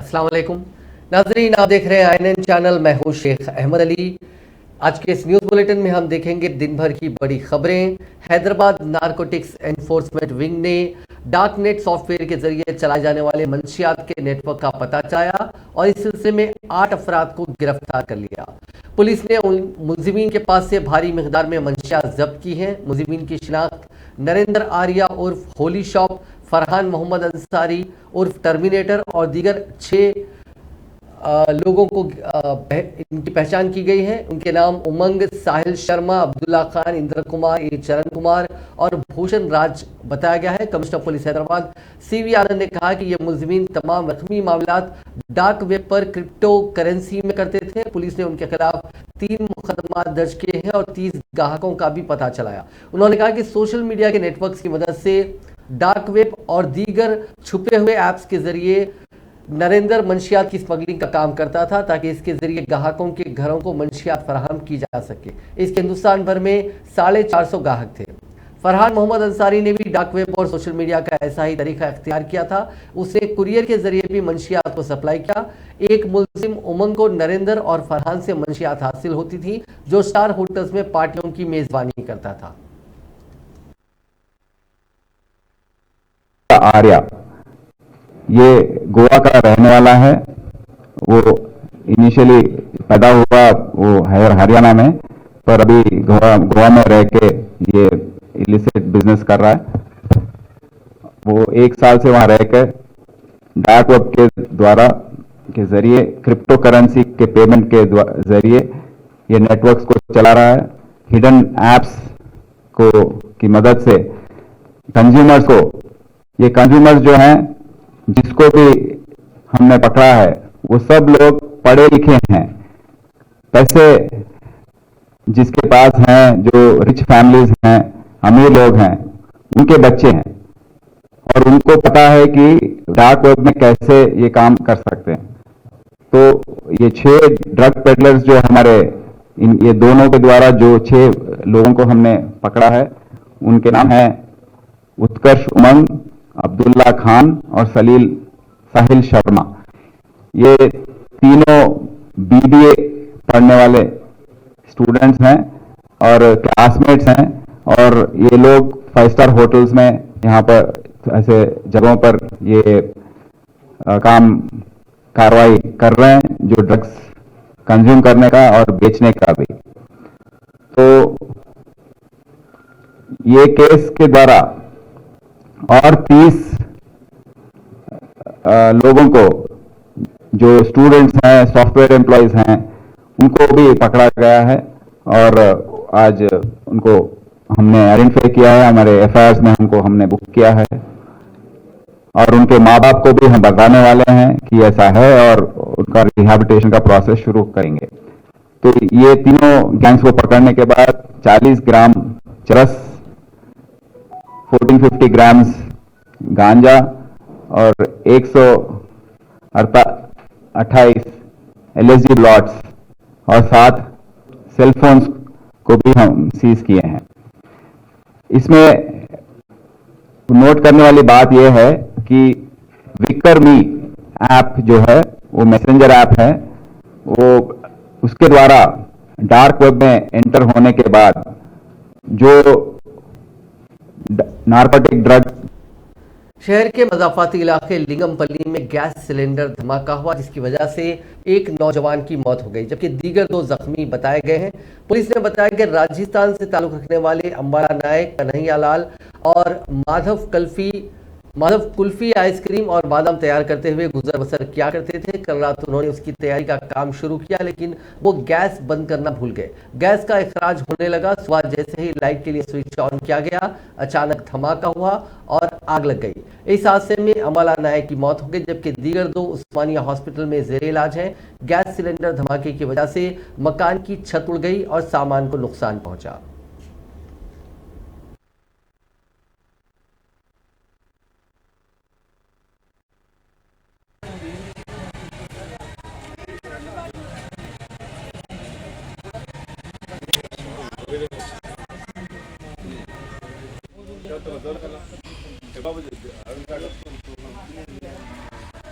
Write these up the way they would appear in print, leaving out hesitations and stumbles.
अस्सलाम वालेकुम नाजरीन, आप देख रहे हैं INN चैनल। मैं हूं शेख अहमद अली। आज के इस न्यूज़ बुलेटिन में हम देखेंगे दिन भर की बड़ी खबरें। हैदराबाद नारकोटिक्स एनफोर्समेंट विंग ने डार्कनेट सॉफ्टवेयर के जरिए चलाए जाने वाले मंशियात के नेटवर्क का पता चलाया और इस सिलसिले में 8 अफराद को गिरफ्तार कर लिया। पुलिस ने उन मुलजिमीन के पास से भारी मिकदार में मंशियात जब्त की हैं। मुलजिमीन की शिनाख्त नरेंद्र आर्या उर्फ होली शॉप, फरहान मोहम्मद अंसारी उर्फ टर्मिनेटर और दीगर 6 लोगों को इनकी पहचान की गई है। उनके नाम उमंग, साहिल शर्मा, अब्दुल्ला खान, इंद्र कुमार, चरण कुमार और भूषण राज बताया गया है। कमिश्नर पुलिस हैदराबाद CV आनंद ने कहा कि ये मुलजिमीन तमाम रकमी मामलात डार्क वेब पर क्रिप्टो करेंसी में करते थे। पुलिस ने उनके खिलाफ 3 मुकदमा दर्ज किए हैं और 30 ग्राहकों का भी पता चलाया। उन्होंने कहा कि सोशल मीडिया के नेटवर्क की मदद से डार्क वेब और दीगर छुपे हुए ऐप्स के जरिए नरेंद्र मंशियात की स्मगलिंग का काम करता था ताकि इसके जरिए ग्राहकों के घरों को मंशियात फराहम की जा सके। इसके हिंदुस्तान भर में 450 ग्राहक थे। फरहान मोहम्मद अंसारी ने भी डार्क वेब और सोशल मीडिया का ऐसा ही तरीका इख्तियार किया था। उसने कुरियर के जरिए भी मंशियात को सप्लाई किया। एक मुल्जिम उमंग को नरेंद्र और फरहान से मंशियात हासिल होती थी, जो स्टार होटल्स में पार्टियों की मेजबानी करता था। आर्या ये गोवा का रहने वाला है। वो इनिशियली पैदा हुआ वो हरियाणा में, पर अभी गोवा में रह के ये इलिसिट बिजनेस कर रहा है। वो 1 साल से वहां रह के डार्क वेब के द्वारा के जरिए क्रिप्टो करेंसी के पेमेंट के जरिए ये नेटवर्क्स को चला रहा है। हिडन एप्स को की मदद से कंज्यूमर्स को, ये कंज्यूमर्स जो हैं जिसको भी हमने पकड़ा है वो सब लोग पढ़े लिखे हैं, पैसे जिसके पास हैं, जो रिच फैमिलीज हैं, अमीर लोग हैं, उनके बच्चे हैं और उनको पता है कि डार्क वेब में कैसे ये काम कर सकते हैं। तो ये 6 ड्रग पेडलर्स जो हमारे ये दोनों के द्वारा जो 6 लोगों को हमने पकड़ा है, उनके नाम है उत्कर्ष उमंग, अब्दुल्ला खान और साहिल शर्मा। ये तीनों BBA पढ़ने वाले स्टूडेंट्स हैं और क्लासमेट्स हैं और ये लोग 5 स्टार होटल्स में यहाँ पर ऐसे जगहों पर ये कार्रवाई कर रहे हैं, जो ड्रग्स कंज्यूम करने का और बेचने का भी। तो ये केस के द्वारा और 30 लोगों को जो स्टूडेंट्स हैं, सॉफ्टवेयर एम्प्लॉयज हैं, उनको भी पकड़ा गया है और आज उनको हमने आइडेंटिफाई किया है। हमारे FIRs में हमने बुक किया है और उनके माँ बाप को भी हम बताने वाले हैं कि ऐसा है और उनका रिहैबिलिटेशन का प्रोसेस शुरू करेंगे। तो ये तीनों गैंग्स को पकड़ने के बाद 40 ग्राम चरस, 1450 ग्राम्स गांजा और 128 LSD ब्लॉट्स और 7 सेलफोन्स को भी हम सीज किए हैं। इसमें नोट करने वाली बात यह है कि विक्रमी ऐप जो है वो मैसेंजर ऐप है। वो उसके द्वारा डार्क वेब में एंटर होने के बाद जो नार्कोटिक ड्रग। शहर के मजाफाती इलाके लिंगमपल्ली में गैस सिलेंडर धमाका हुआ, जिसकी वजह से एक नौजवान की मौत हो गई जबकि दीगर 2 जख्मी बताए गए हैं। पुलिस ने बताया कि राजस्थान से ताल्लुक रखने वाले अंबाला नायक, कन्हैया लाल और माधव कुल्फी आइसक्रीम और बादाम तैयार करते हुए गुजर बसर किया करते थे। कल रात उन्होंने उसकी तैयारी का काम शुरू किया, लेकिन वो गैस बंद करना भूल गए। गैस का इखराज होने लगा। सुबह जैसे ही लाइट के लिए स्विच ऑन किया गया, अचानक धमाका हुआ और आग लग गई। इस हादसे में अंबाला नायक की मौत हो गई जबकि दीगर 2 उस्मानिया हॉस्पिटल में जेर इलाज हैं। गैस सिलेंडर धमाके की वजह से मकान की छत उड़ गई और सामान को नुकसान पहुंचा।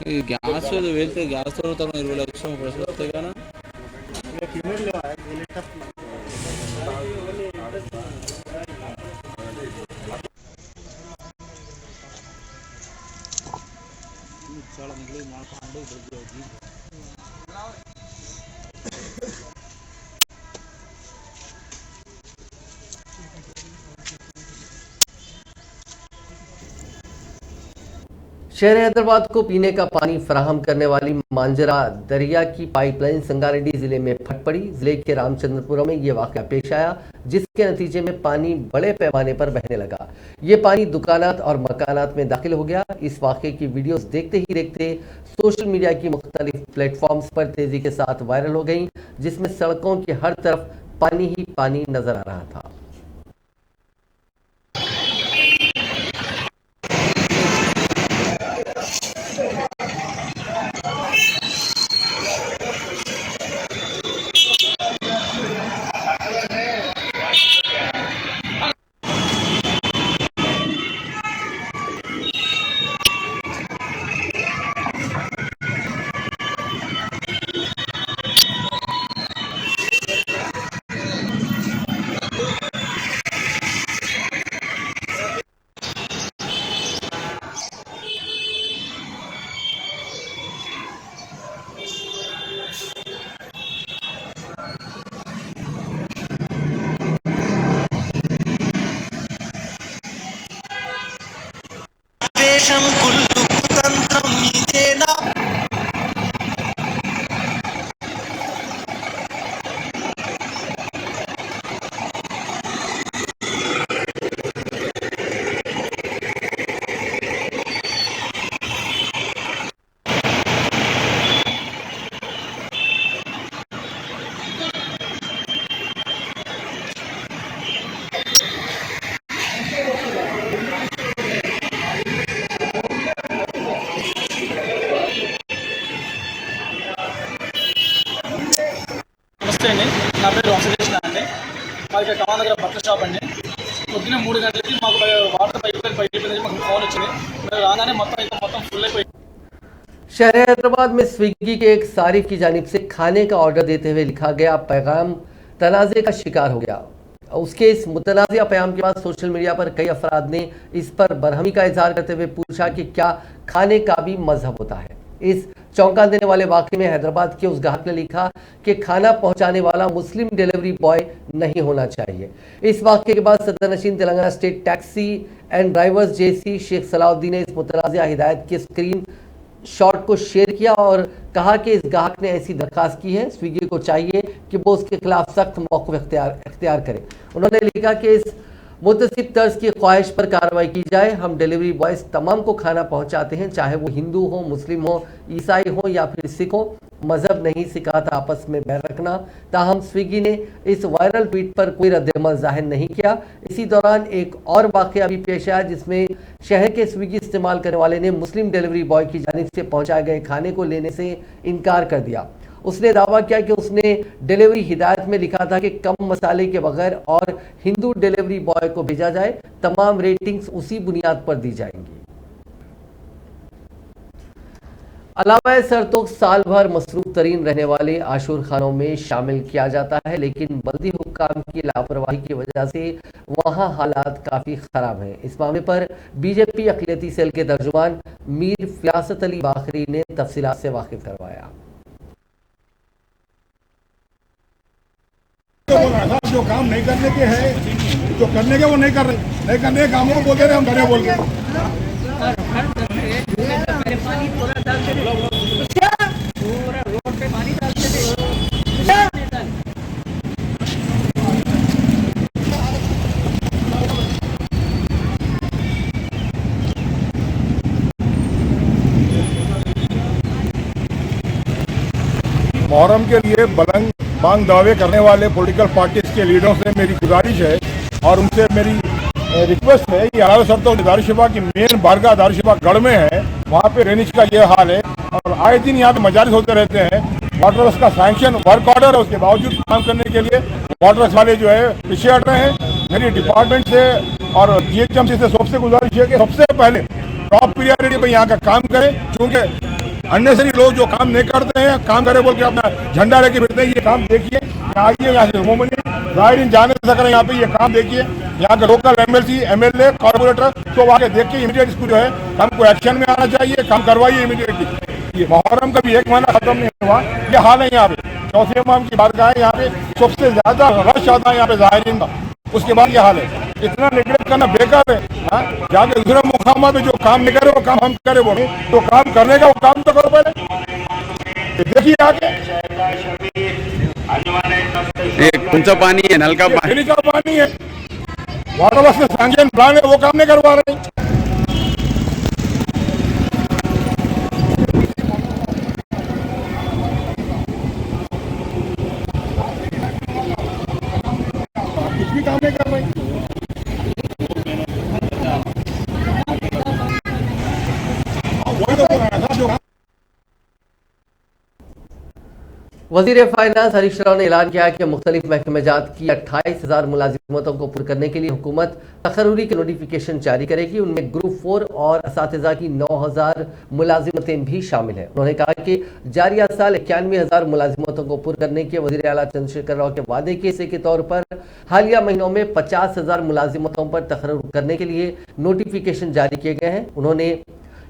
ఈ గ్యాస్ వెళ్తే గ్యాస్ తమ 20 లక్షలు ప్రశ్న వస్తాయి కదా. शहर हैदराबाद को पीने का पानी फराहम करने वाली मांजरा दरिया की पाइपलाइन संगारेड्डी जिले में फट पड़ी। जिले के रामचंद्रपुरम में ये वाकया पेश आया, जिसके नतीजे में पानी बड़े पैमाने पर बहने लगा। ये पानी दुकानात और मकानात में दाखिल हो गया। इस वाकये की वीडियोस देखते ही देखते सोशल मीडिया की मुख्तलिफ प्लेटफॉर्म्स पर तेजी के साथ वायरल हो गई, जिसमें सड़कों की हर तरफ पानी ही पानी नजर आ रहा था। దేశం కుళ్ళు కుతంత్రం ఇదేనా? నమస్తే అండి, నా పేరు వంశకృష్ణ అండి. మాది ఇక్కడ కమాన్ దగ్గర బట్టల షాప్ అండి. పొద్దున 3 గంటలకి మాకు వాటర్ పైపు మాకు ఫోన్ వచ్చింది. మేము రాగానే మొత్తం ఫుల్ అయిపోయి शहर हैदराबाद में स्विगी के एक सारिफ की जानिब से खाने का ऑर्डर देते हुए लिखा गया पैगाम तनाज़े का शिकार हो गया। उसके इस मुतनाज़िया पैगाम के बाद सोशल मीडिया पर कई अफराद ने इस पर बरहमी का इजहार करते हुए पूछा कि क्या खाने का भी मजहब होता है। इस चौंका देने वाले वाक़े में हैदराबाद के उस ग्राहक ने लिखा कि खाना पहुंचाने वाला मुस्लिम डिलीवरी बॉय नहीं होना चाहिए। इस वाक़े के बाद सदर नशीन Telangana state taxi and drivers जेसी शेख सलाउद्दीन ने इस मुतनाज़िया हिदायत की स्क्रीन शॉट को शेयर किया और कहा कि इस ग्राहक ने ऐसी दरखास्त की है, स्विगी को चाहिए कि वो उसके खिलाफ सख्त मौक़िफ़ इख्तियार करे। उन्होंने लिखा कि इस मुतसिब तर्ज की ख्वाहिश पर कार्रवाई की जाए। हम डिलीवरी बॉयज़ तमाम को खाना पहुंचाते हैं, चाहे वो हिंदू हो, मुस्लिम हो, ईसाई हो या फिर सिख हो। मजहब नहीं सिखाता आपस में बैर रखना। ताहम स्विगी ने इस वायरल ट्वीट पर कोई रद्द-ए-अमल जाहिर नहीं किया। इसी दौरान एक और वाक़या भी पेश आया, जिसमें शहर के स्विगी इस्तेमाल करने वाले ने मुस्लिम डिलीवरी बॉय की जानिब से पहुंचाए गए खाने को लेने से इनकार कर दिया। उसने दावा किया कि उसने डिलीवरी हिदायत में लिखा था कि कम मसाले के बगैर और हिंदू डिलीवरी बॉय को भेजा जाए। तमाम रेटिंग्स उसी बुनियाद पर दी जाएंगी। अलावा सरतोक साल भर मसरूफ तरीन रहने वाले आशूर खानों में शामिल किया जाता है, लेकिन बल्दी हुक्काम की लापरवाही की वजह से वहां हालात काफ़ी ख़राब हैं। इस मामले पर बीजेपी अक़लियती सेल के तर्जुमान मीर फ़ियासत अली बाखरी ने तफसीलात से वाकिफ करवाया। जो काम नहीं करने के है, जो करने के वो नहीं कर रहे, नहीं करने के कामों को बोलते रहे, हम डरे बोल के मुहर्रम के लिए बलंग बांग दावे करने वाले पॉलिटिकल पार्टीज के लीडरों से मेरी गुजारिश है और उनसे मेरी रिक्वेस्ट है कि अलावा सरतोक दारुशबा की मेन बारगाह दारुशबा गढ़ में है, वहाँ पे रेनिज का ये हाल है और आए दिन यहाँ पे मजारिस होते रहते हैं। वाटर वर्क्स का सैंक्शन वर्क ऑर्डर है, उसके बावजूद काम करने के लिए वाटर वर्क्स वाले जो है पीछे हट रहे हैं। मेरी डिपार्टमेंट से और GHMC से सबसे गुजारिश है कि सबसे पहले टॉप प्रियोरिटी पे यहाँ का काम करें, क्योंकि अननेसरी लोग जो काम नहीं करते हैं, काम करे बोल के अपना झंडा लेके फिरते हैं, ये काम देखिए, आइए यहाँ से घूमने राइड जाने सकें, यहाँ पे ये काम देखिए, यहाँ के लोकल एमएलसी एमएलए कॉर्पोरेटर तो आके देख के इमीडिएट इसको जो है हमको एक्शन में आना चाहिए, काम करवाइए इमीडिएटली। ये मुहर्रम का भी 1 महीना खत्म नहीं हुआ, ये हाल है यहाँ पे। चौथे इमाम की बारगाह है, यहाँ पे सबसे ज्यादा रश आता है यहाँ पे ज़ाहिरीन का, उसके बाद ये हाल है। इतना निगरानी करना बेकार है। जाके दूसरे मुकामा पे जो काम नहीं करे वो काम हम करे, बोले तो काम करने का वो काम तो करो पहले। देखिए आगे कौन सा पानी है, नल का पानी का पानी है, वाटर वर्क्स में सैंक्शन प्लान है, वो काम नहीं करवा रहे। कुछ भी काम नहीं कर रहे। वही तो बोल रहा था जो वजीर फाइनेंस हरीश राव ने ऐलान किया कि मुख्तलिफ महकमे जात की 28,000 मुलाजिमतों को पूरा करने के लिए हुकूमत तकर्रुरी के नोटिफिकेशन जारी करेगी। उनमें ग्रुप 4 और असातिज़ा की 9,000 मुलाजिमतें भी शामिल हैं। उन्होंने कहा कि जारिया साल 91,000 मुलाजिमतों को पूरा करने के वजीर आला चंद्रशेखर राव के वादे के हिस्से के तौर पर हालिया महीनों में 50,000 मुलाजिमतों पर तकर्रुर करने के लिए नोटिफिकेशन जारी किए गए हैं। उन्होंने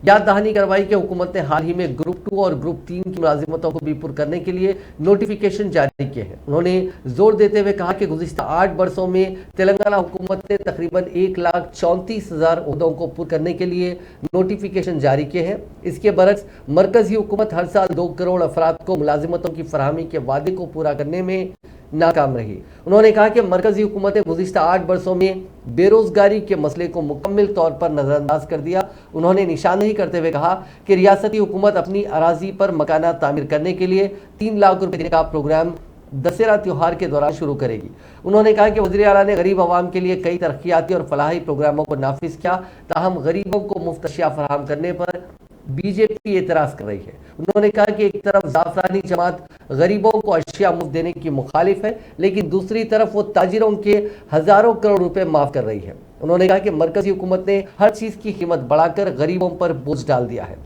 याद दहानी करवाई कि हुकूमत ने हाल ही में ग्रुप 2 और ग्रुप 3 की मुलाजिमतों को भी पूरा करने के लिए नोटिफिकेशन जारी किए हैं। उन्होंने जोर देते हुए कहा कि गुज़िश्ता 8 वर्षों में तेलंगाना हुकूमत ने तकरीबन 1,34,000 ओहदों को पूरा करने के लिए नोटिफिकेशन जारी किए हैं। इसके बरक्स मरकजी हुकूमत हर साल 2 करोड़ अफराद को मुलाजिमतों की फराहमी के वादे को पूरा करने में नाकाम रही। उन्होंने कहा कि मरकजी हुकूमत ने गुज़िश्ता 8 वर्षों में बेरोजगारी के मसले को मुकम्मल तौर पर नजरअंदाज कर दिया। उन्होंने निशानदेही करते हुए कहा कि रियासती हुकूमत अपनी अराजी पर मकाना तामीर करने के लिए 3 लाख रुपए देने का प्रोग्राम दशहरा त्योहार के दौरान शुरू करेगी। उन्होंने कहा कि वज़ीर आला ने गरीब आवाम के लिए कई तरक्याती और फलाही प्रोग्रामों को नाफिज किया, ताहम गरीबों को मुफ्त अशिया फराहम करने पर बीजेपी एतराज कर रही है। उन्होंने कहा कि एक तरफ जाफरानी जमात गरीबों को अशिया मुफ्त देने की मुखालिफ है, लेकिन दूसरी तरफ वो ताजिरों के हजारों करोड़ रुपए माफ कर रही है। उन्होंने कहा कि मरकजी हुकूमत ने हर चीज की कीमत बढ़ाकर गरीबों पर बोझ डाल दिया है।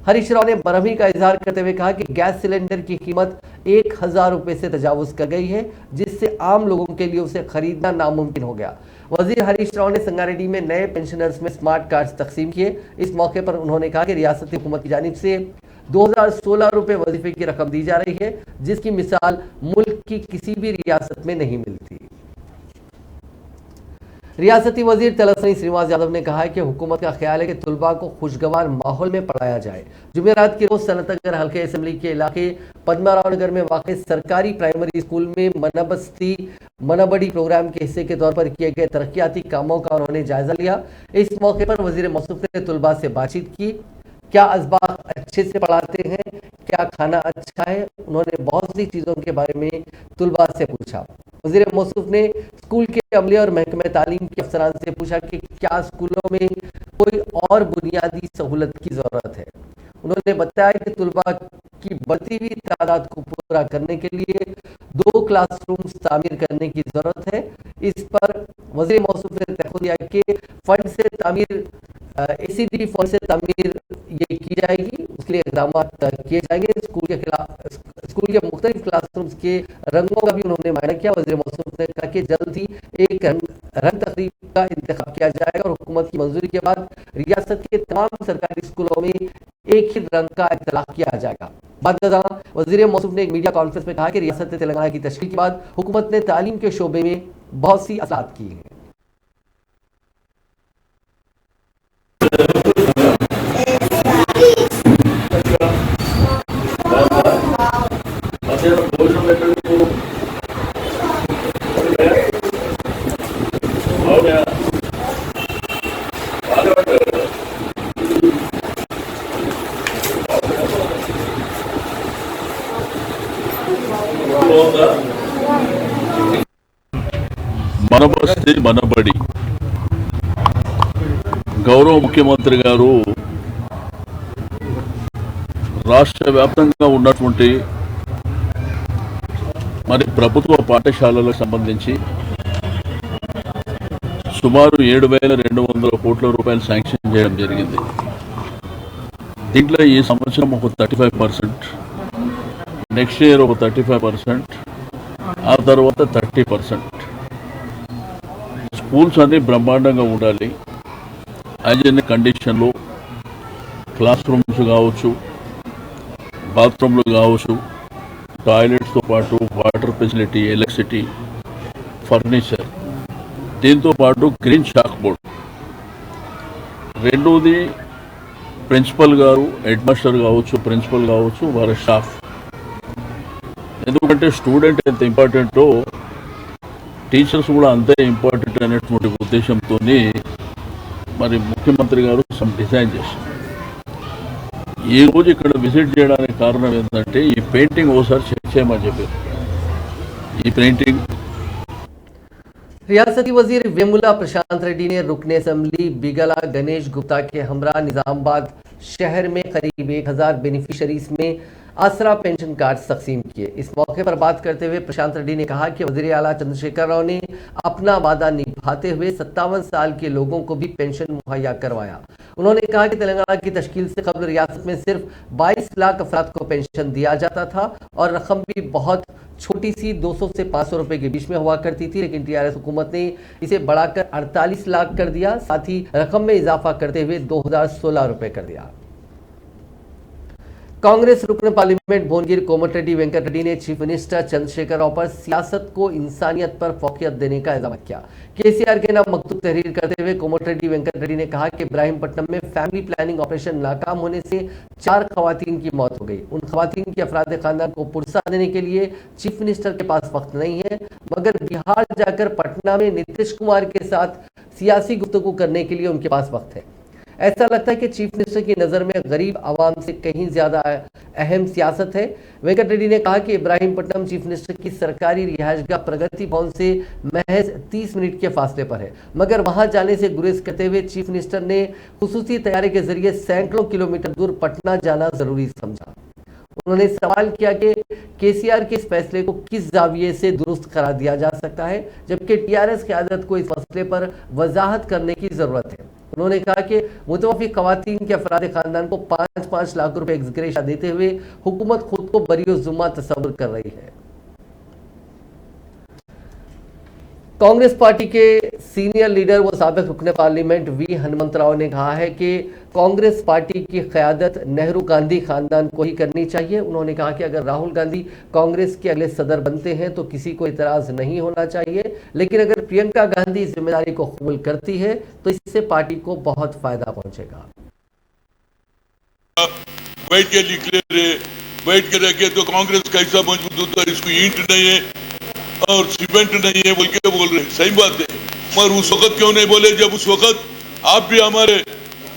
हरीश राव ने बरहमी का इजहार करते हुए कहा कि गैस सिलेंडर की कीमत 1,000 रुपए से तजावुज कर गई है, जिससे आम लोगों के लिए उसे खरीदना नामुमकिन हो गया। वजीर हरीश राव ने संगारेड्डी में नए पेंशनर्स में स्मार्ट कार्ड्स तकसीम किए। इस मौके पर उन्होंने कहा कि रियासती हुकूमत की जानिब से 2016 रुपए वजीफे की रकम दी जा रही है, जिसकी मिसाल मुल्क की किसी भी रियासत में नहीं मिलती। रियासती वजीर तलस्सनी श्रीनिवास यादव ने कहा है कि हुकूमत का ख्याल है कि तुलबा को खुशगवार माहौल में पढ़ाया जाए। जुमेरात की रोज सनतनगर हल्के असम्बली के इलाके पद्माराव नगर में वाक़ सरकारी प्राइमरी स्कूल में मनबस्ती मनबड़ी प्रोग्राम के हिस्से के तौर पर किए गए तरक्याती कामों का उन्होंने जायजा लिया। इस मौके पर वजीर मौसूफ ने तुलबा से बातचीत की। क्या असबाब अच्छे से पढ़ाते हैं, क्या खाना अच्छा है, उन्होंने बहुत सी चीज़ों के बारे में तुलबा से पूछा। वज़ीर मौसूफ ने स्कूल के अमले और महकमे तालीम के अफसरान से पूछा कि क्या स्कूलों में कोई और बुनियादी सहूलत की ज़रूरत है। उन्होंने बताया कि तुलबा की बढ़ती हुई तादाद को पूरा करने के लिए 2 क्लासरूम्स तामीर करने की ज़रूरत है। इस पर वज़ीर मौसूफ ने तहफ़्फ़ुज़ दिया कि फंड से तामीर ACD फंड से तामीर ये की जाएगी, उसके लिए इक़दाम किए जाएंगे। स्कूल के मुख्तलिफ क्लासरूम्स के रंगों का भी उन्होंने मायना किया। वज़ीर मौसूफ ने कहा कि जल्द ही एक रंग तकरीब का इंतखाब किया जाएगा और हुकूमत की मंजूरी के बाद रियासत के तमाम सरकारी स्कूलों में एक ही रंग का इत्तलाक किया जाएगा। बाद वज़ीर मौसूफ ने एक मीडिया कॉन्फ्रेंस में कहा कि रियासत तेलंगाना की तश्कील के बाद हुकूमत ने तालीम के शोबे में बहुत सी असलाहत की हैं। మనబస్తి మనబడి గౌరవ ముఖ్యమంత్రి గారు రాష్ట్ర వ్యాప్తంగా ఉన్నటువంటి మరి ప్రభుత్వ పాఠశాలలకు సంబంధించి సుమారు 7,200 కోట్ల రూపాయలు శాంక్షన్ చేయడం జరిగింది. దీంట్లో ఈ సంవత్సరం ఒక 35%, నెక్స్ట్ ఇయర్ ఒక 35%, ఆ తర్వాత 30%. స్కూల్స్ అన్నీ బ్రహ్మాండంగా ఉండాలి. హైజీనిక్ కండిషన్లో క్లాస్ రూమ్స్ కావచ్చు, బాత్రూమ్లు కావచ్చు, టాయిలెట్స్తో పాటు వాటర్ ఫెసిలిటీ, ఎలక్ట్రిసిటీ, ఫర్నిచర్, దీంతో పాటు గ్రీన్ షాక్ బోర్డ్. రెండోది ప్రిన్సిపల్ గారు, హెడ్ మాస్టర్ కావచ్చు, ప్రిన్సిపల్ కావచ్చు, వారి స్టాఫ్. ఎందుకంటే స్టూడెంట్ ఎంత ఇంపార్టెంటో టీచర్స్ కూడా అంతే ఇంపార్టెంట్ అనేటువంటి ఉద్దేశంతో మరి ముఖ్యమంత్రి గారు సమ్ డిజైన్ చేశారు. ఈ రోజు ఇక్కడ విజిట్ చేయడానికి కారణం ఏంటంటే ఈ పెయింటింగ్ ఒకసారి చెక్ చేయమని చెప్పారు. ఈ పెయింటింగ్ रियासती वजीर वेमुला प्रशांत रेड्डी ने रुकने असेंबली बिगला गणेश गुप्ता के हमरा निजामाबाद शहर में करीब 1000 बेनिफिशरीज में आसरा पेंशन कार्ड तकसीम किए। इस मौके पर बात करते हुए प्रशांत रेड्डी ने कहा कि वजीर आला चंद्रशेखर राव ने अपना वादा निभाते हुए 57 साल के लोगों को भी पेंशन मुहैया करवाया। उन्होंने कहा कि तेलंगाना की तश्कील से कबल रियासत में सिर्फ 22 लाख अफराद को पेंशन दिया जाता था और रकम भी बहुत छोटी सी 200 से 500 रुपए के बीच में हुआ करती थी, लेकिन टीआरएस हुकूमत ने इसे बढ़ाकर 48 लाख कर दिया। साथ ही रकम में इजाफा करते हुए 2016 रुपए कर दिया। कांग्रेस रुकन पार्लियामेंट भुवनगिर कोमटिरेड्डी वेंकट रेड्डी ने चीफ मिनिस्टर चंद्रशेखर राव पर सियासत को इंसानियत पर फौकियत देने का इल्जाम किया। केसीआर के नाम मकतूब तहरीर करते हुए कोमटिरेड्डी वेंकट रेड्डी ने कहा कि इब्राहिमपट्टनम में फैमिली प्लानिंग ऑपरेशन नाकाम होने से 4 खवातीन की मौत हो गई। उन खवातीन की अफराद खानदान को पुरसा देने के लिए चीफ मिनिस्टर के पास वक्त नहीं है, मगर बिहार जाकर पटना में नीतीश कुमार के साथ सियासी गुफ्तगू करने के लिए उनके पास वक्त है। ऐसा लगता है कि चीफ मिनिस्टर की नज़र में गरीब आवाम से कहीं ज़्यादा अहम सियासत है। वेंकट रेड्डी ने कहा कि इब्राहिमपट्टनम चीफ मिनिस्टर की सरकारी रिहायशगाह प्रगति भवन से महज 30 मिनट के फासले पर है, मगर वहां जाने से गुरेज करते हुए चीफ मिनिस्टर ने खुसूसी तैयारी के जरिए सैकड़ों किलोमीटर दूर पटना जाना जरूरी समझा। उन्होंने सवाल किया कि केसीआर के इस फैसले को किस जाविये से दुरुस्त करार दिया जा सकता है, जबकि टीआरएस क़यादत को इस मसले पर वजाहत करने की ज़रूरत है। उन्होंने कहा कि मुतवफ़ी ख़वातीन के अफराद खानदान को 5-5 लाख रुपए एक्सग्रेशिया देते हुए हुकूमत खुद को बरी जुम्मा तस्वुर कर रही है। कांग्रेस पार्टी के सीनियर लीडर व साबिक रुकने पार्लियामेंट वी हनुमंतराव ने कहा है कि कांग्रेस पार्टी की क़यादत नेहरू गांधी खानदान को ही करनी चाहिए। उन्होंने कहा कि अगर राहुल गांधी कांग्रेस के अगले सदर बनते हैं तो किसी को इतराज़ नहीं होना चाहिए, लेकिन अगर प्रियंका गांधी इस जिम्मेदारी को कबूल करती है तो इससे पार्टी को बहुत फायदा पहुंचेगा। बैठ के निकले रहे, बैठ के रखे तो कांग्रेस कैसा मजबूत होता है, इसको ईंट नहीं है और सीमेंट नहीं है बोल के बोल रहे, सही बात है। मगर उस वक्त क्यों नहीं बोले जब उस वक्त आप भी हमारे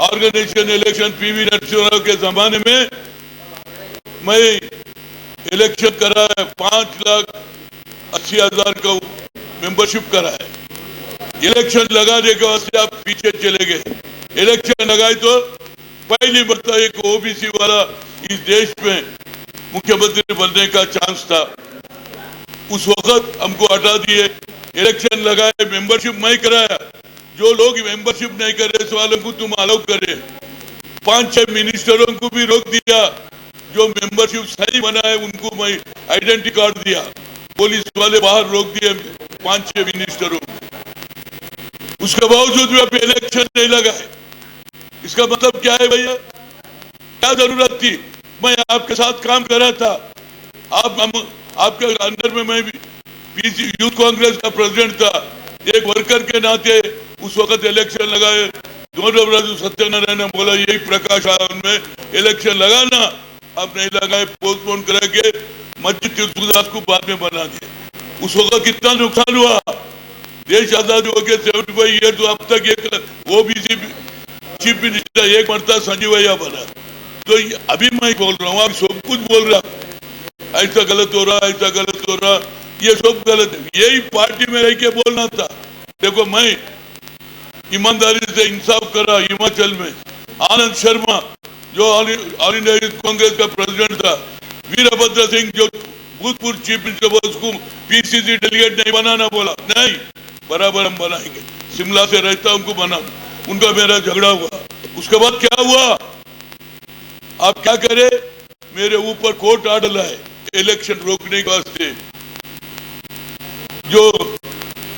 organisation election PV Narasimha Rao के जमाने में मैं इलेक्शन कराया, 5,80,000 का मेंबरशिप कराया। इलेक्शन लगाने के वास्ते आप पीछे चले गए। इलेक्शन लगाए तो पहली मरतबा एक ओबीसी वाला इस देश में मुख्यमंत्री बनने का चांस था, उस वक्त हमको हटा दिए। इलेक्शन लगाए, मेंबरशिप मैं कराया। जो लोग मेंबरशिप नहीं कर रहे, इस वालों को तुम अलाउ करे। 5-6 मिनिस्टरों को भी रोक दिया, जो मेंबरशिप सही बना है उनको मैं आइडेंटिटी कार्ड दिया। पुलिस वाले बाहर रोक दिए 5-6 मिनिस्टरों को। उसके बावजूद भी अब इलेक्शन नहीं लगाए। इसका मतलब क्या है भैया? क्या जरूरत थी? मैं आपके साथ काम कर रहा था, आपके अंडर में मैं पीसी यूथ कांग्रेस का प्रेसिडेंट था। एक वर्कर के नाते उस वक्त इलेक्शन लगाए। दोनों सत्यनारायण ने बोला यही प्रकाश आनंद में इलेक्शन लगाना, अब नहीं लगाए, पोस्टपोन करके मस्जिद तुलसीदास को बाद में बना दिया। उस वक्त कितना नुकसान हुआ। देश आजाद हो गया 75 ईयर, तो अब तक एक ओबीसी चीफ मिनिस्टर एक मरता संजीवैया बना। तो अभी मैं बोल रहा हूँ, आप सब कुछ बोल रहा, ऐसा गलत हो रहा, ऐसा गलत हो रहा, ये सब गलत है। यही पार्टी में रह के बोलना था। देखो मैं ईमानदारी से इंसाफ करा। हिमाचल में आनंद शर्मा जो ऑल इंडिया कांग्रेस का प्रेसिडेंट था, वीरभद्र सिंह जो भूतपूर्व चीफ मिनिस्टर, उसको पीसीसी डेलीगेट नहीं बनाना बोला, नहीं बराबर हम बनाएंगे। शिमला से रहता उनको बना, उनका मेरा झगड़ा हुआ। उसके बाद क्या हुआ? आप क्या करें, मेरे ऊपर कोर्ट ऑर्डर है इलेक्शन रोकने के वास्ते। जो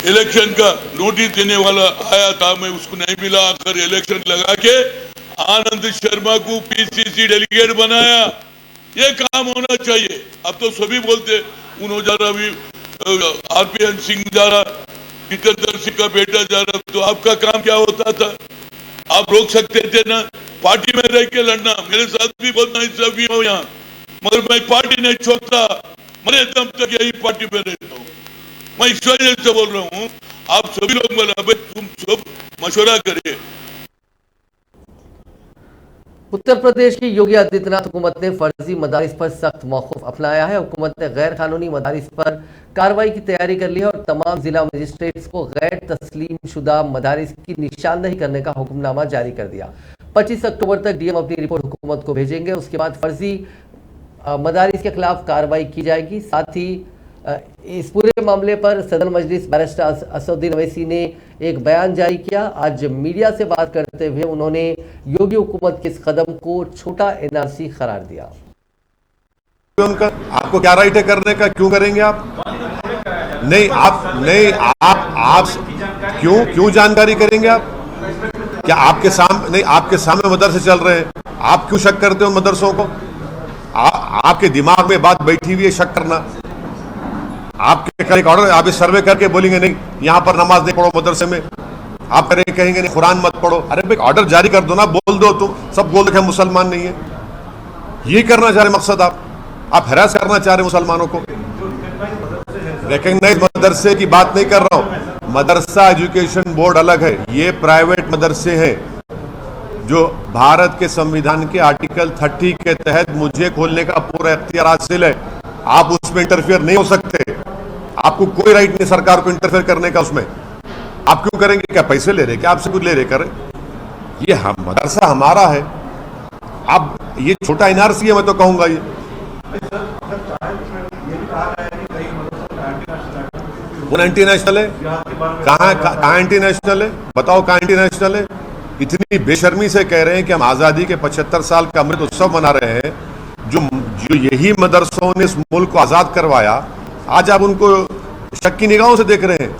इलेक्शन का नोटिस देने वाला आया था, मैं उसको नहीं मिला, आकर इलेक्शन लगा के आनंद शर्मा को पीसीसी डेलीगेट बनाया। ये काम होना चाहिए। अब तो सभी बोलते उन्होंने जा रहा, अभी आरपीएन सिंह जा रहा, जितेंद्र सिंह का बेटा जा रहा, तो आपका काम क्या होता था? आप रोक सकते थे ना, पार्टी में रह के लड़ना। मेरे साथ भी बहुत नाइंसाफी हो यहाँ, मगर मैं पार्टी नहीं छोड़ता, मरे दम तक यही पार्टी में रहता हूँ। मैं इस वजह से बोल रहा हूँ, आप सभी लोग बोला भाई तुम सब मशवरा करिए। उत्तर प्रदेश की योगी आदित्यनाथ हुकूमत ने फर्जी मदारिस पर सख्त मौक़िफ़ अपनाया है। हुकूमत ने गैर कानूनी मदारिस पर कार्रवाई की तैयारी कर ली है और तमाम जिला मजिस्ट्रेट्स को गैर तस्लीम शुदा मदारिस की निशानदही करने का हुक्मनामा जारी कर दिया। 25 अक्टूबर तक डीएम अपनी रिपोर्ट हुकूमत को भेजेंगे। उसके बाद फर्जी मदारिस के खिलाफ कार्रवाई की जाएगी। साथ ही इस पूरे मामले पर सदर मजलिस बैरिस्टर असदुद्दीन अवैसी ने एक बयान जारी किया। आज मीडिया से बात करते हुए उन्होंने योगी हुकूमत के इस कदम को छोटा एनआरसी करार दिया। उनका आपको क्या राइट है करने का? क्यों करेंगे आप? नहीं आप क्यों जानकारी करेंगे आप? क्या आपके सामने नहीं, आपके सामने मदरसे चल रहे हैं, आप क्यों शक करते हो मदरसों को? आपके दिमाग में बात बैठी हुई है शक करना। आपके एक ऑर्डर, आप इस सर्वे करके बोलेंगे नहीं यहाँ पर नमाज नहीं पढ़ो मदरसे में, आप कहेंगे नहीं कुरान मत पढ़ो। अरे भाई ऑर्डर जारी कर दो ना, बोल दो, तुम सब बोल दो मुसलमान नहीं है। ये करना चाह रहे मकसद, आप हैरास करना चाह रहे मुसलमानों को। रिकॉग्नाइज मदरसे की बात नहीं कर रहा हूं, मदरसा एजुकेशन बोर्ड अलग है, ये प्राइवेट मदरसे हैं जो भारत के संविधान के आर्टिकल 30 के तहत मुझे खोलने का पूरा इख्तियार हासिल है। आप उसमें इंटरफेयर नहीं हो सकते, आपको कोई राइट नहीं सरकार को इंटरफेयर करने का उसमें। आप क्यों करेंगे? क्या पैसे ले रहे, क्या आपसे कुछ ले रहे? करें, ये हम मदरसा हमारा है। अब ये छोटा एनआरसी है, मैं तो कहूंगा ये एंटी नेशनल है। कहाँ एंटी नेशनल है? बताओ कहाँ एंटी नेशनल है? इतनी बेशर्मी से कह रहे हैं कि हम आजादी के 75 साल का अमृत उत्सव मना रहे हैं। जो यही मदरसों ने इस मुल्क को आजाद करवाया, आज आप उनको शक की निगाहों से देख रहे हैं।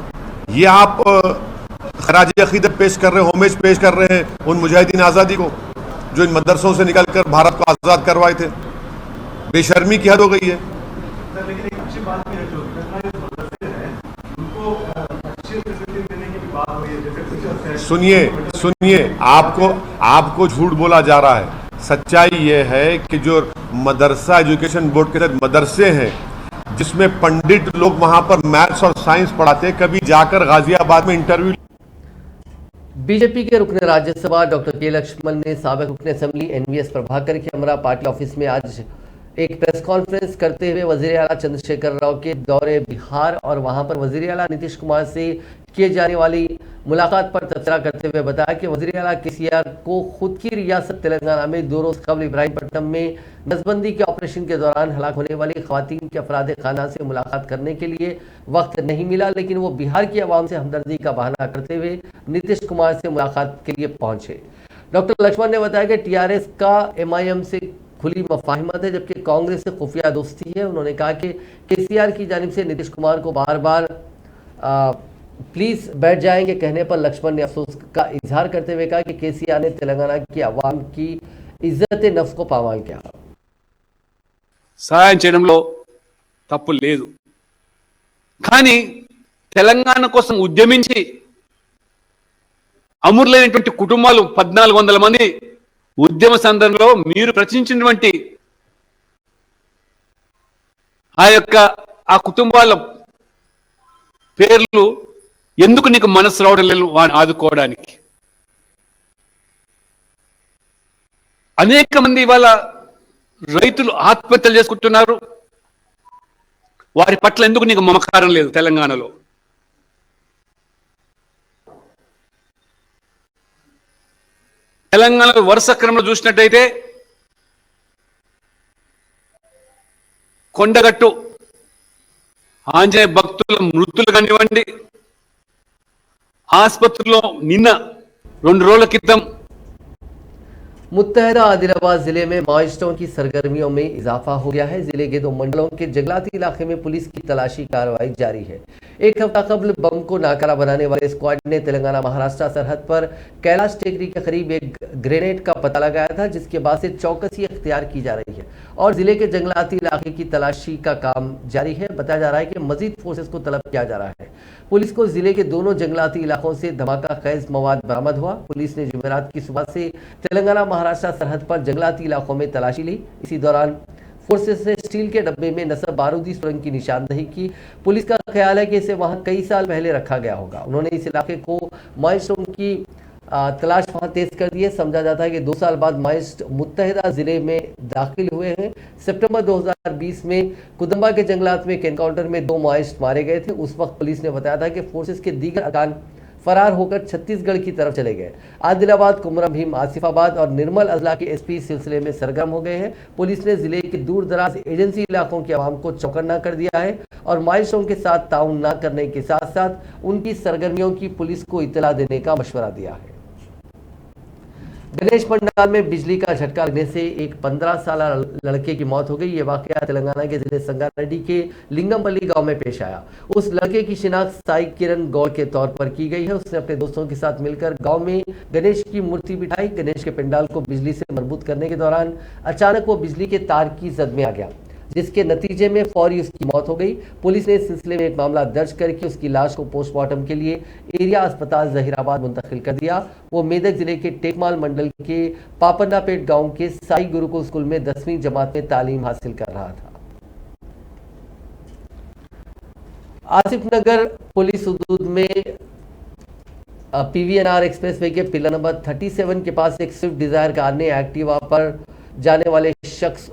ये आप खराज अकीदत पेश कर रहे हैं, होमेज पेश कर रहे हैं उन मुजाहिदीन आज़ादी को जो इन मदरसों से निकलकर भारत को आज़ाद करवाए थे। बेशर्मी की हद हो गई है। सुनिए, आपको झूठ बोला जा रहा है। सच्चाई यह है कि जो मदरसा एजुकेशन बोर्ड के तहत मदरसे हैं जिसमें पंडित लोग वहां पर मैथ्स और साइंस पढ़ाते, कभी जाकर गाजियाबाद में इंटरव्यू। बीजेपी के रुकने राज्यसभा डॉक्टर के लक्ष्मण ने साबिक रुकने असेंबली एनवीएस प्रभाकर के हमरा पार्टी ऑफिस में आज एक प्रेस कॉन्फ्रेंस करते हुए वजीर आला चंद्रशेखर राव के दौरे बिहार और वहां पर वजीर आला नीतीश कुमार से किए जाने वाली मुलाकात पर तबसरा करते हुए बताया कि वजीर आला केसीआर को खुद की रियासत तेलंगाना में 2 रोज कबल इब्राहिमपट्टनम में नसबंदी के ऑपरेशन के दौरान हलाक होने वाली खवातीन के अफराद खाना से मुलाकात करने के लिए वक्त नहीं मिला, लेकिन वो बिहार की आवाम से हमदर्दी का बहाना करते हुए नीतीश कुमार से मुलाकात के लिए पहुंचे। डॉक्टर लक्ष्मण ने बताया कि टीआरएस का एमआईएम से खुली मुफाहिमत है जबकि कांग्रेस से खुफिया दोस्ती है। उन्होंने कहा कि केसीआर की जानिब से नीतीश कुमार को बार बार प्लीज बैठ जाएंगे कहने पर लक्ष्मण ने अफसोस का इजहार करते हुए कहा कि केसीआर ने तेलंगाना की आवाम की इज्जत नफ्स को पामाल किया। సహాయం చేయడంలో తప్పు లేదు, కానీ తెలంగాణ కోసం ఉద్యమించి అమరులైనటువంటి కుటుంబాలు 1400 మంది ఉద్యమ సందర్భంలో మీరు ప్రశ్నించినటువంటి ఆ కుటుంబాల పేర్లు ఎందుకు నీకు మనసు రావడం లేదు వాడిని ఆదుకోవడానికి? అనేక మంది ఇవాళ రైతులు ఆత్మహత్యలు చేసుకుంటున్నారు, వారి పట్ల ఎందుకు నీకు మమకారం లేదు? తెలంగాణలో వరుస క్రమంలో చూసినట్టయితే కొండగట్టు ఆంజనేయ భక్తుల మృతులు కానివ్వండి, ఆసుపత్రిలో నిన్న 2 రోజుల క్రితం मुत्तहदा आदिलाबाद जिले में माओइस्टों की सरगर्मियों में इजाफा हो गया है। जिले के 2 मंडलों के जंगलाती इलाके में पुलिस की तलाशी कार्रवाई जारी है। एक हफ्ता कबल बम को नाकारा बनाने वाले स्क्वाड ने तेलंगाना महाराष्ट्र सरहद पर कैलाश टेकरी के करीब एक ग्रेनेड का पता लगाया था, जिसके बाद से चौकसी अख्तियार की जा रही है और जिले के जंगलाती इलाके की तलाशी का काम जारी है। बताया जा रहा है कि मजीद फोर्सेस को तलब किया जा रहा है। पुलिस को जिले के दोनों जंगलाती इलाकों से धमाका खैज मवाद बरामद हुआ। पुलिस ने जुमेरात की सुबह से तेलंगाना महाराष्ट्र सरहद पर जंगलाती इलाकों में तलाशी ली। इसी दौरान फोर्सेस ने स्टील के डब्बे में नसब बारूदी सुरंग की निशानदेही की। पुलिस का ख्याल है कि इसे वहां कई साल पहले रखा गया होगा। उन्होंने इस इलाके को माओइस्टों की तलाश वहां तेज कर दी है। समझा जाता है कि 2 साल बाद माओइस्ट मुत्तहदा जिले में दाखिल हुए हैं। सितंबर 2020 में कुदम्बा के जंगलात में एक एनकाउंटर में 2 माओइस्ट मारे गए थे। उस वक्त पुलिस ने बताया था कि फोर्सेस के दीगर अरकान फरार होकर छत्तीसगढ़ की तरफ चले गए। आदिलाबाद, कुमरा भीम, आसिफाबाद और निर्मल अजला के एसपी सिलसिले में सरगर्म हो गए हैं। पुलिस ने जिले के दूर दराज एजेंसी इलाकों के आवाम को चौकन्ना कर दिया है और माओइस्टों के साथ ताउन न करने के साथ साथ उनकी सरगर्मियों की पुलिस को इत्तला देने का मशवरा दिया है। गणेश पंडाल में बिजली का झटका लगने से एक 15 साल लड़के की मौत हो गई। ये वाकया तेलंगाना के जिले संगारेड्डी के लिंगमपल्ली गांव में पेश आया। उस लड़के की शिनाख्त साई किरण गौड़ के तौर पर की गई है। उसने अपने दोस्तों के साथ मिलकर गांव में गणेश की मूर्ति बिठाई। गणेश के पंडाल को बिजली से मजबूत करने के दौरान अचानक वो बिजली के तार की जद में आ गया, जिसके नतीजे में फौरी उसकी मौत हो गई। पुलिस ने इस सिलसिले में एक मामला दर्ज करके उसकी लाश को पोस्टमार्टम के लिए एरिया अस्पताल जहीराबाद मुंतकिल कर दिया। वो मेदक जिले के टेकमाल मंडल के पापन्नापेट गांव के साई गुरुकुल स्कूल में 10वीं जमात में तालीम हासिल कर रहा था। आसिफनगर पुलिस हदूद में PVNR एक्सप्रेसवे के पिलर नंबर 37 के पास एक स्विफ्ट डिजायर कार ने एक्टिवा पर जाने वाले शख्स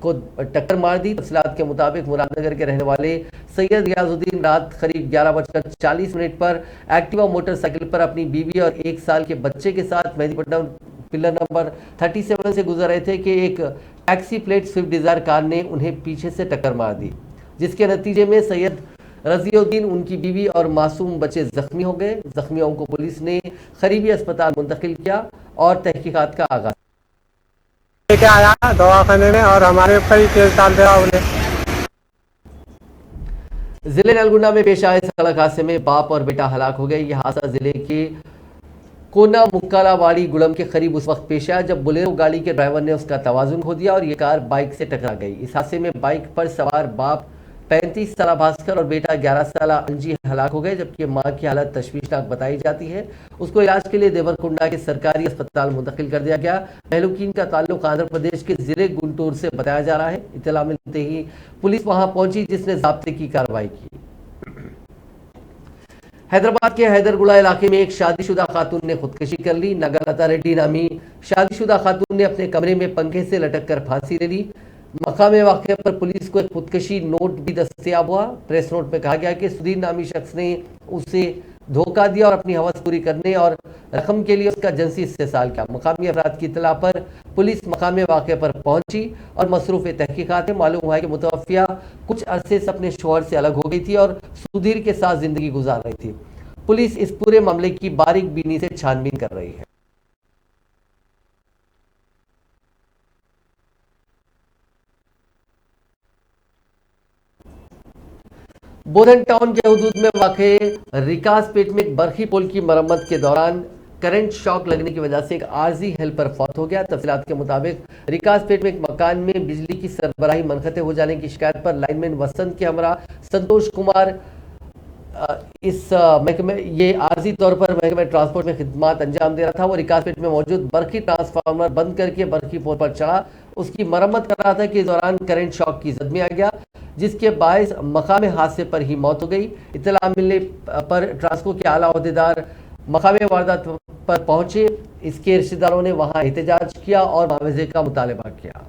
को टक्कर मार दी। तफसीलात के मुताबिक मुरादनगर के रहने वाले सैयद रियाजुद्दीन रात करीब 11:40 पर एक्टिवा मोटरसाइकिल पर अपनी बीवी और 1 साल के बच्चे के साथ मेहदीपट्टनम पिलर नंबर 37 से गुजर रहे थे कि एक taxi plate Swift Dzire car ने उन्हें पीछे से टक्कर मार दी, जिसके नतीजे में सैयद रजीउद्दीन, उनकी बीवी और मासूम बच्चे जख्मी हो गए। जख्मियों को पुलिस ने करीबी अस्पताल मुंतकिल किया और तहकीकात का आगाज लेके आया दवाखाने में और हमारे ऊपर ही केस डाल दिया उन्हें। जिले नलगुंडा में पेश आए सड़क हादसे में बाप और बेटा हलाक हो गए। यह हादसा जिले के कोना मुक्कालावाड़ी गुड़म के करीब उस वक्त पेश आया जब बुलेरो गाड़ी के ड्राइवर ने उसका तवाजुन खो दिया और यह कार बाइक से टकरा गई। इस हादसे में बाइक पर सवार बाप 35 साल भास्कर और बेटा 11 साल अंजी हलाक हो गए, जबकि मां की हालत तशवीशनाक बताई जाती है। उसको इलाज के लिए देवरकुंडा के सरकारी अस्पताल मुंतकिल कर दिया गया। महलूकीन का ताल्लुक आंध्र प्रदेश के जिले गुंटूर से बताया जा रहा है। इत्तला मिलते ही पुलिस वहां पहुंची, जिसने ज़ाब्ते की कार्रवाई की। हैदराबाद के हैदरगुड़ा इलाके में एक शादीशुदा खातून ने खुदकुशी कर ली। नगलता रेड्डी नामी शादीशुदा खातून ने अपने कमरे में पंखे से लटक कर फांसी ले ली। मकामे वाक़या पर पुलिस को एक खुदकशी नोट भी दस्तयाब हुआ। प्रेस नोट में कहा गया कि सुधीर नामी शख्स ने उसे धोखा दिया और अपनी हवस पूरी करने और रकम के लिए उसका जिनसी इस्तेसाल किया। मकामी अफराद की इतला पर पुलिस मकामे वाक़या पर पहुंची और मसरूफ़ तहकीकात में मालूम हुआ है कि मुतवफ़िया कुछ अरसे से अपने शोहर से अलग हो गई थी और सुधीर के साथ जिंदगी गुजार रही थी। पुलिस इस पूरे मामले की बारीक बीनी से छानबीन कर रही है। बोधन टाउन के हुदूद में वाक़े रिकासपेट में एक बरखी पुल की मरम्मत के दौरान करंट शॉक लगने की वजह से एक आर्जी हेल्पर फौत हो गया। तफसीलात के मुताबिक रिकासपेट में एक मकान में बिजली की सरबराही मनक़ते हो जाने की शिकायत पर लाइनमैन वसंत के हमरा संतोष कुमार इस महकमे ये आर्जी तौर पर महकमे ट्रांसपोर्ट में खिदमत अंजाम दे रहा था। वो रिकासपेट में मौजूद बरखी ट्रांसफार्मर बंद करके बरखी पोल पर चढ़ा, उसकी मरम्मत कर रहा था कि इस दौरान करंट शॉक की जद में आ गया, जिसके बायस मकामे हादसे पर ही मौत हो गई। इत्तला मिलने पर ट्रांसको के आला अहदेदार मकामे वारदात पर पहुंचे। इसके रिश्तेदारों ने वहां एहतजाज किया और मुआवजे का मुतालबा किया।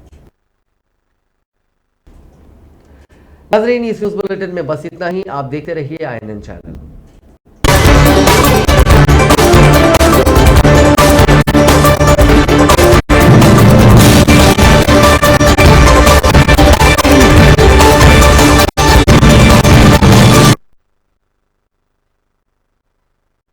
नाज़रीन, इस न्यूज़ बुलेटिन में बस इतना ही। आप देखते रहिए INN चैनल।